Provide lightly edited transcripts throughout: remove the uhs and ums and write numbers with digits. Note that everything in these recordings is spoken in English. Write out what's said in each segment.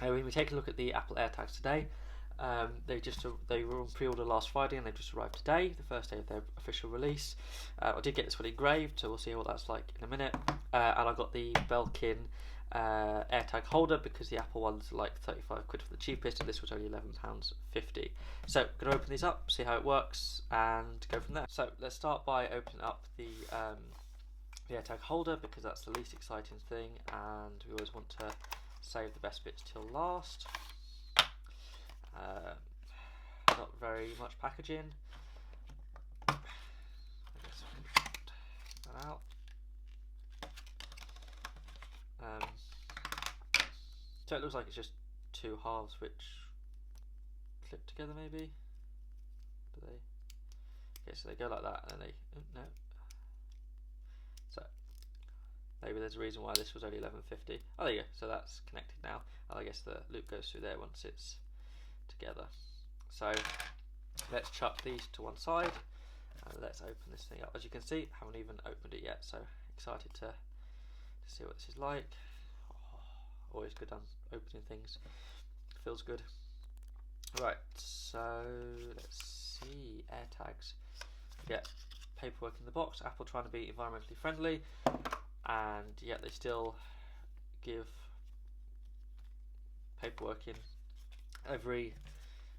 We take a look at the Apple AirTags today. They were on pre-order last Friday and they've just arrived today, the first day of their official release. I did get this one engraved, so we'll see what that's like in a minute. And I got the Belkin AirTag holder because the Apple one's like 35 quid for the cheapest, and this was only £11.50. So I'm going to open these up, see how it works, and go from there. So let's start by opening up the AirTag holder because that's the least exciting thing, and we always want to save the best bits till last. Not very much packaging. I guess we can put that out. So it looks like it's just two halves which clip together, maybe. Do they? Okay, so they go like that, and then they. Oh, no. So maybe there's a reason why this was only £11.50. Oh, there you go. So that's connected now. I guess the loop goes through there once it's together. So let's chuck these to one side and let's open this thing up. As you can see, I haven't even opened it yet, so excited to see what this is like. Oh, always good on opening things, feels good. Right, so let's see, AirTags. Yeah, paperwork in the box. Apple trying to be environmentally friendly, and yet they still give paperwork in every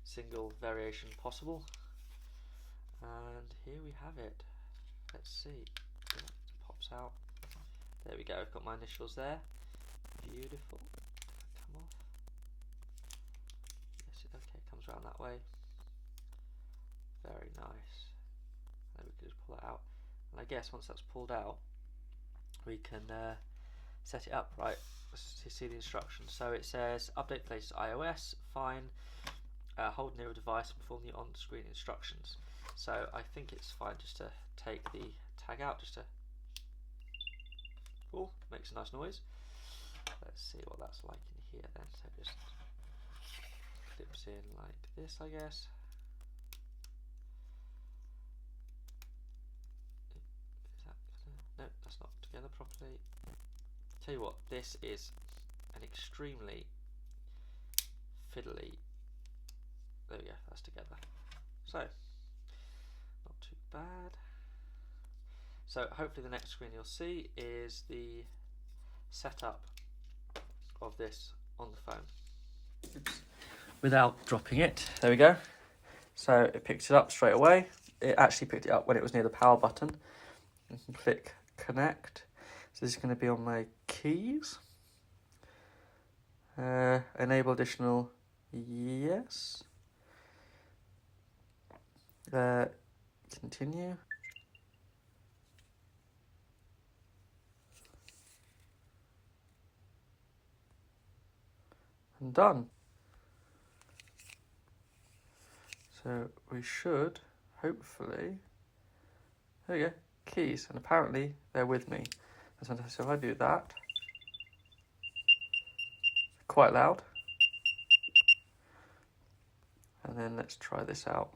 single variation possible. And here we have it. Let's see. It pops out. There we go. I've got my initials there. Beautiful. Come off. Yes, okay, it comes around that way. Very nice. Then we can just pull that out. And I guess once that's pulled out, we can set it up. Right. Let's see the instructions. So it says update places iOS, fine. Hold near a device and perform the on-screen instructions. So I think it's fine just to take the tag out, just to. Oh, makes a nice noise. Let's see what that's like in here then. So it just clips in like this, I guess. Is that no, that's not together properly. Tell you what, this is an extremely fiddly. There we go, that's together. So, not too bad. So hopefully the next screen you'll see is the setup of this on the phone. Oops. Without dropping it. There we go. So it picks it up straight away. It actually picked it up when it was near the power button. You can click connect. So this is going to be on my keys. Enable additional, yes. Continue. And done. So we should hopefully, there we go, keys, and apparently they're with me. So if I do that, quite loud. And then let's try this out.